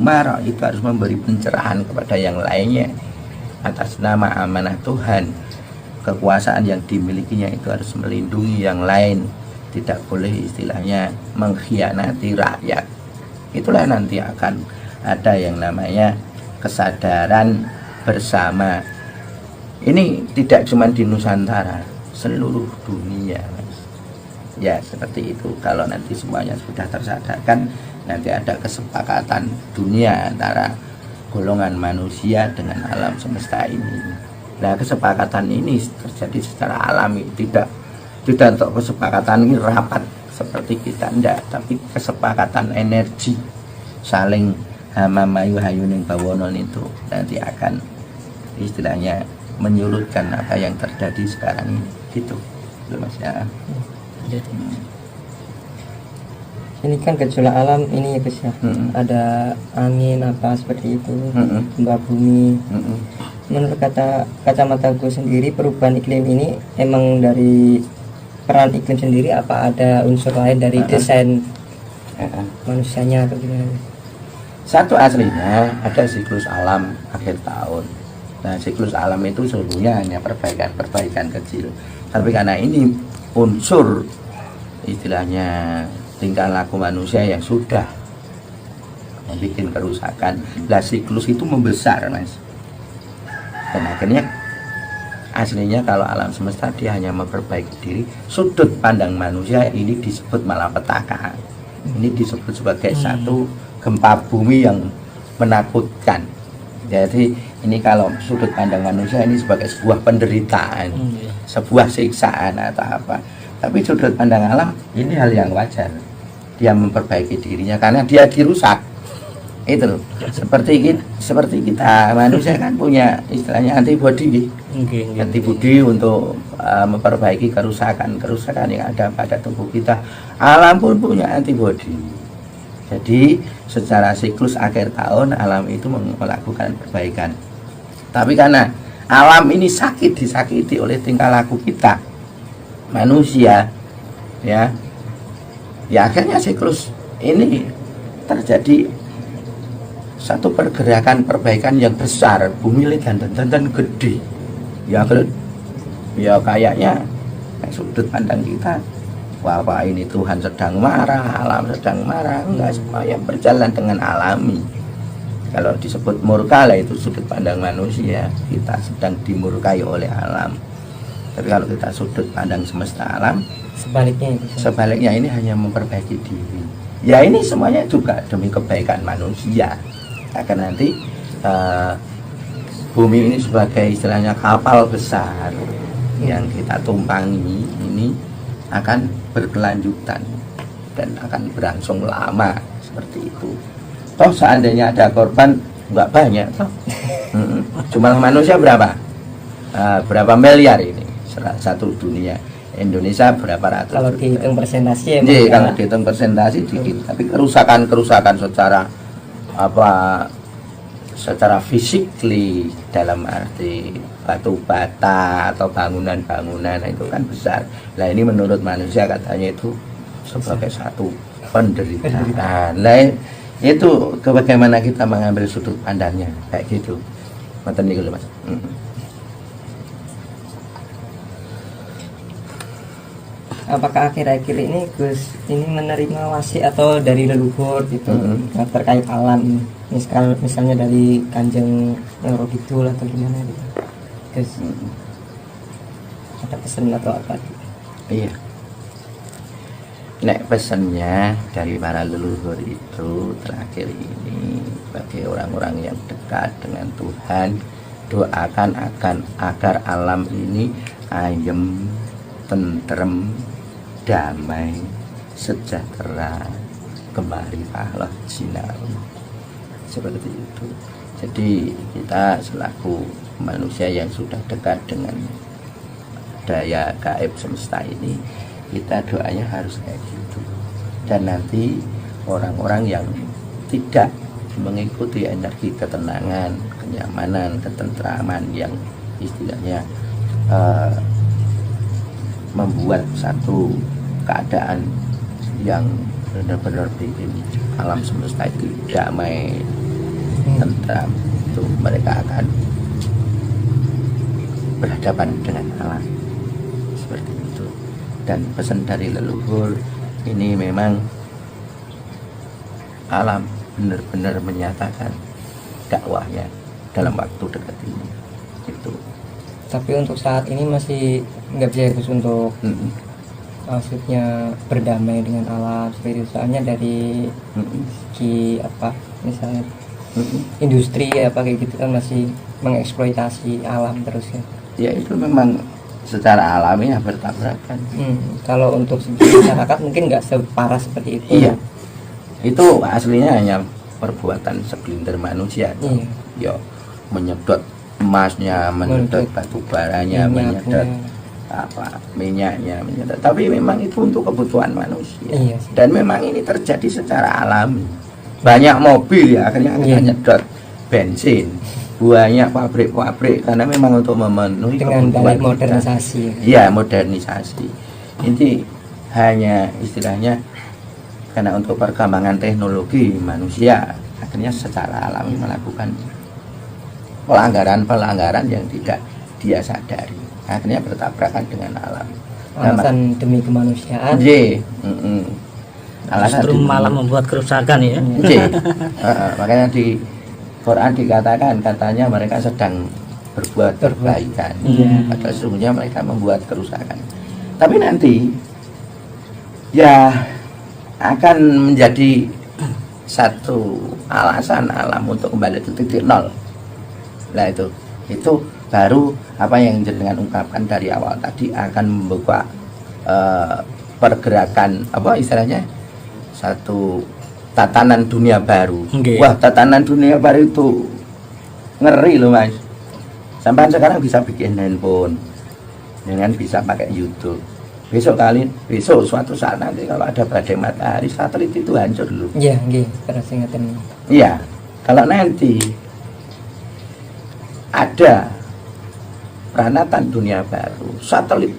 umarah itu harus memberi pencerahan kepada yang lainnya atas nama amanah Tuhan. Kekuasaan yang dimilikinya itu harus melindungi yang lain, tidak boleh istilahnya mengkhianati rakyat. Itulah nanti akan ada yang namanya kesadaran bersama. Ini tidak cuma di Nusantara, seluruh dunia, Mas. Ya seperti itu. Kalau nanti semuanya sudah tersadarkan, nanti ada kesepakatan dunia antara golongan manusia dengan alam semesta ini. Nah, kesepakatan ini terjadi secara alami, tidak untuk kesepakatan ini rapat seperti kita, enggak, tapi kesepakatan energi saling hama mayu hayuning bawonon itu nanti akan istilahnya menyurutkan apa yang terjadi sekarang ini, gitu, Mas ya. Ini kan gejolak alam ini ya Gus ya, ada angin apa seperti itu, gempa bumi. Menurut kacamata Gus sendiri, perubahan iklim ini emang dari peran iklim sendiri, apa ada unsur lain dari desain manusianya atau gimana? Satu, aslinya ada siklus alam akhir tahun. Nah, siklus alam itu seluruhnya hanya perbaikan kecil. Tapi karena ini unsur istilahnya tingkah laku manusia yang sudah membuat kerusakan, lah siklus itu membesar, Mas. Dan akhirnya aslinya kalau alam semesta dia hanya memperbaiki diri. Sudut pandang manusia ini disebut malapetaka. Ini disebut sebagai satu gempa bumi yang menakutkan. Jadi ini kalau sudut pandang manusia ini sebagai sebuah penderitaan, sebuah siksaan atau apa. Tapi sudut pandang alam ini hal yang wajar. Dia memperbaiki dirinya karena dia dirusak. Itu seperti kita manusia kan punya istilahnya antibodi. Antibodi untuk memperbaiki kerusakan yang ada pada tubuh kita. Alam pun punya antibodi. Jadi secara siklus akhir tahun alam itu melakukan perbaikan. Tapi karena alam ini disakiti oleh tingkah laku kita manusia, ya akhirnya siklus ini terjadi satu pergerakan perbaikan yang besar. Bumi dan gede, ya kayaknya sudut pandang kita, wah ini Tuhan sedang marah, alam sedang marah. Enggak, semua yang berjalan dengan alami. Kalau disebut murka lah itu sudut pandang manusia, kita sedang dimurkai oleh alam. Tapi kalau kita sudut pandang semesta alam, sebaliknya ini hanya memperbaiki diri. Ya ini semuanya juga demi kebaikan manusia. Akan nanti bumi ini sebagai istilahnya kapal besar yang kita tumpangi ini akan berkelanjutan dan akan berlangsung lama seperti itu. Toh seandainya ada korban nggak banyak toh. Jumlah manusia berapa miliar ini satu dunia. Indonesia berapa ratus? Kalau dihitung persentase kalau dihitung persentase dikit. Tapi kerusakan secara fisikly dalam arti batu bata atau bangunan itu kan besar. Nah ini menurut manusia katanya itu sebagai satu penderitaan. Nah itu bagaimana kita mengambil sudut pandangnya kayak gitu. Ngoten niku lho Mas. Apakah akhir-akhir ini Gus ini menerima wasi atau dari leluhur gitu terkait alam, misalnya dari Kanjeng Nyoro Kidul atau gimana gitu, Gus? Ada pesan atau apa? Iya. Nek pesannya dari para leluhur itu terakhir ini bagi orang-orang yang dekat dengan Tuhan, doakan agar alam ini ayem, tentrem, damai, sejahtera, kembali Allah sinar. Seperti itu. Jadi kita selaku manusia yang sudah dekat dengan daya gaib semesta ini, kita doanya harus kayak gitu. Dan nanti orang-orang yang tidak mengikuti energi ketenangan, kenyamanan, ketentraman yang istilahnya membuat satu keadaan yang benar-benar bikin alam semesta itu damai, tentram, itu mereka akan berhadapan dengan alam seperti itu. Dan pesan dari leluhur ini memang alam benar-benar menyatakan dakwahnya dalam waktu dekat ini itu. Tapi untuk saat ini masih nggak bisa Gus untuk maksudnya berdamai dengan alam seperti itu. Soalnya dari segi apa misalnya industri apa kayak gitu kan masih mengeksploitasi alam terus ya. Ya itu memang secara alamiah bertabrakan. Kalau untuk segi masyarakat mungkin nggak separah seperti itu. Iya, itu aslinya hanya perbuatan segelintir manusia. Yo menyedot emasnya, menyedot batu baranya, menyedot apa minyaknya, menyedot. Tapi memang itu untuk kebutuhan manusia. Iya, dan memang ini terjadi secara alami. Banyak mobil ya akhirnya menyedot bensin. Banyak pabrik-pabrik karena memang untuk memenuhi dengan kebutuhan modernisasi. Iya, modernisasi. Ini hanya istilahnya karena untuk perkembangan teknologi manusia akhirnya secara alami melakukan pelanggaran-pelanggaran yang tidak dia sadari. Akhirnya bertabrakan dengan alam. Alasan demi kemanusiaan. Alasan justru malah membuat kerusakan ya. Makanya di Quran dikatakan katanya mereka sedang berbuat kebaikan, padahal sesungguhnya mereka membuat kerusakan. Tapi nanti ya akan menjadi satu alasan alam untuk kembali ke titik nol. Nah itu baru apa yang jenengan ungkapkan dari awal tadi akan membuka pergerakan apa istilahnya satu tatanan dunia baru. Wah, tatanan dunia baru itu ngeri loh Mas. Sampai sekarang bisa bikin handphone, dengan bisa pakai YouTube. Besok suatu saat nanti kalau ada badai matahari, satelit itu hancur loh. Iya, terus ingetin. Iya, kalau nanti ada peranatan dunia baru, satelit.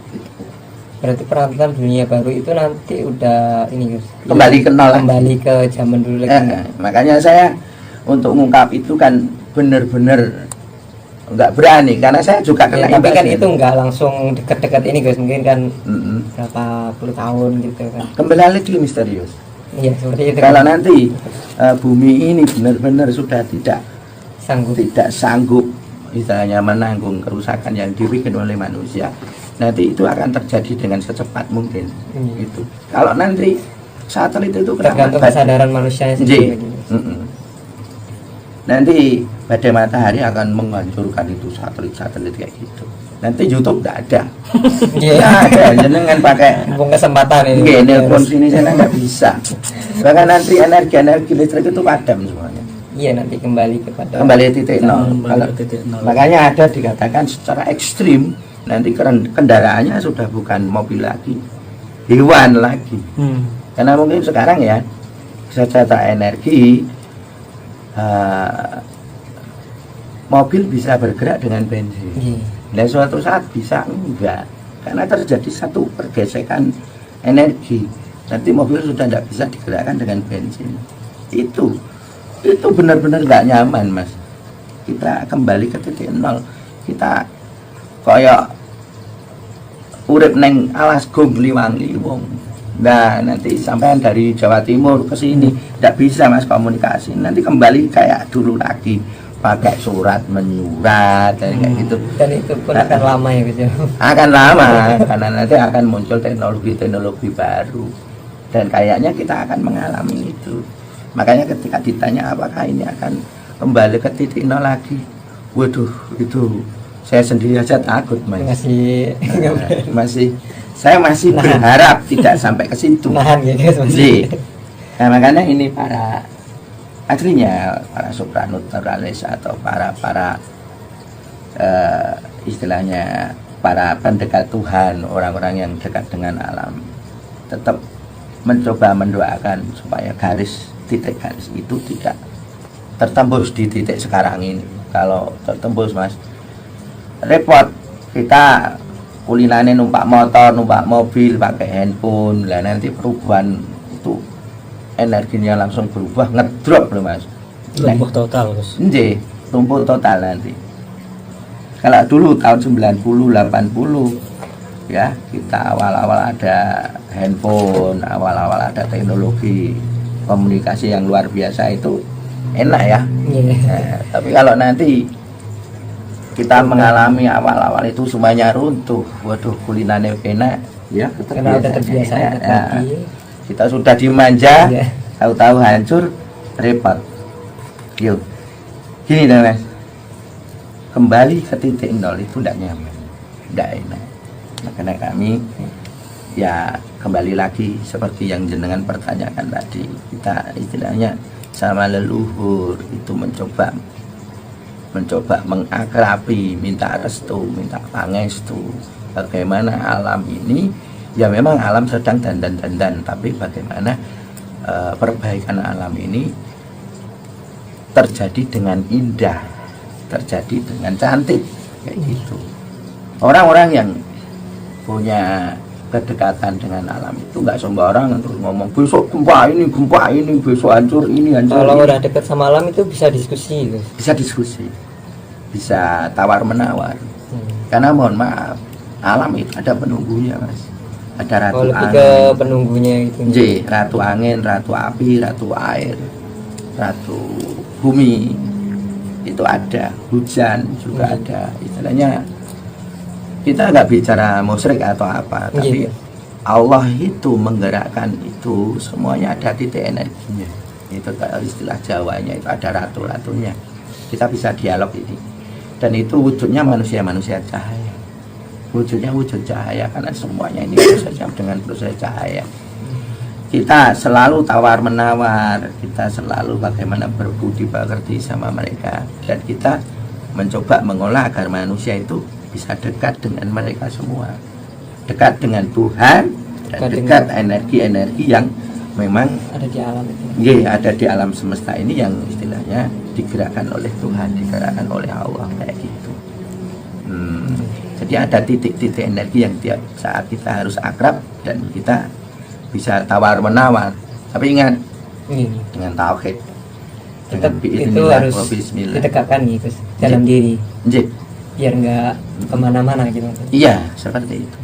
Berarti peranatan dunia baru itu nanti udah ini Gus. Kembali ke nol. Kembali ke zaman dulu lagi. Makanya saya untuk mengungkap itu kan benar-benar nggak berani karena saya juga ya, tapi kan itu nggak langsung dekat-dekat ini Gus, mungkin kan berapa puluh tahun gitu kan. Kembali lagi misterius. Iya seperti itu. Kalau nanti bumi ini benar-benar sudah tidak sanggup misalnya menanggung kerusakan yang dibikin oleh manusia, nanti itu akan terjadi dengan secepat mungkin. Itu kalau nanti satelit itu tergantung kesadaran manusia sendiri. Nanti badai matahari akan menghancurkan itu satelit kayak gitu. Nanti YouTube tidak ada. Ada jenengan pakai kesempatan ini. Nelpon sini saya nggak bisa. Bahkan nanti energi listrik itu padam semuanya. Iya, nanti kembali titik nol. Makanya ada dikatakan secara ekstrim nanti kendaraannya sudah bukan mobil lagi, hewan lagi. Karena mungkin sekarang ya secara energi mobil bisa bergerak dengan bensin. Dan suatu saat bisa enggak, karena terjadi satu pergesekan energi. Nanti mobil sudah tidak bisa digerakkan dengan bensin. Itu benar-benar nggak nyaman Mas. Kita kembali ke titik nol. Kita kayak urip neng alas gong liwangi wong. Nah nanti sampean dari Jawa Timur ke sini tidak bisa Mas komunikasi. Nanti kembali kayak dulu lagi, pakai surat menyurat kayak gitu. Dan itu pun akan lama ya Gus. Akan lama karena nanti akan muncul teknologi baru. Dan kayaknya kita akan mengalami itu. Makanya ketika ditanya apakah ini akan kembali ke titik nol lagi, waduh itu saya sendiri aja takut Mas. Saya masih berharap tidak sampai ke situ. Nahan ya guys. Nah makanya ini para aslinya para supranaturalis atau para istilahnya para pendekat Tuhan, orang-orang yang dekat dengan alam, tetap mencoba mendoakan supaya titik garis itu tidak tertembus di titik sekarang ini. Kalau tertembus Mas, repot. Kita kulinane numpak motor, numpak mobil, pakai handphone, lah nanti perubahan itu energinya langsung berubah, ngedrop loh Mas. lumpuh total Gus. Nggih, lumpuh total nanti. Kalau dulu tahun 90 80 ya, kita awal-awal ada handphone, awal-awal ada teknologi komunikasi yang luar biasa, itu enak ya. Nah, tapi kalau nanti kita mengalami awal-awal itu semuanya runtuh, waduh, kulinane enak ya, karena udah terbiasa ya. Kita sudah dimanja, tahu-tahu hancur, repot. Yuk, gini deh Mas, kembali ke titik nol itu tidak nyaman, tidak enak. Makanya kami ya kembali lagi seperti yang jenengan pertanyakan tadi, kita istilahnya sama leluhur itu mencoba mengakrabi, minta restu, minta pangestu. Bagaimana alam ini, ya memang alam sedang dandan-dandan, tapi bagaimana perbaikan alam ini terjadi dengan indah, terjadi dengan cantik, kayak gitu. Orang-orang yang punya kedekatan dengan alam itu nggak sembarang terus ngomong besok gempa ini, besok hancur ini, hancur. Kalau ini. udah dekat sama alam itu bisa diskusi, bisa diskusi, bisa tawar menawar. Karena mohon maaf, alam itu ada penunggunya Mas, ada ratu lebih angin, ke penunggunya itu. ratu angin, ratu api, ratu air, ratu bumi, itu ada, hujan juga ada. Istilahnya kita nggak bicara musyrik atau apa, tapi Allah itu menggerakkan itu semuanya, ada titik energinya. Itu istilah Jawanya, itu ada ratu-ratunya. Kita bisa dialog ini, dan itu wujudnya manusia cahaya, wujudnya wujud cahaya, karena semuanya ini prosesnya dengan proses cahaya. Kita selalu tawar menawar, kita selalu bagaimana berbudi pekerti sama mereka, dan kita mencoba mengolah agar manusia itu bisa dekat dengan mereka semua, dekat dengan Tuhan, dan dekat energi-energi yang memang ada di alam itu. Ada di alam semesta ini, yang istilahnya digerakkan oleh Tuhan, digerakkan oleh Allah, kayak gitu. Jadi ada titik-titik energi yang tiap saat kita harus akrab, dan kita bisa tawar menawar. Tapi ingat, dengan tauhid, tetap dengan itu harus bismillah, ditegakkan gitu dalam diri, Nggih. biar nggak kemana-mana gitu. Iya, seperti itu.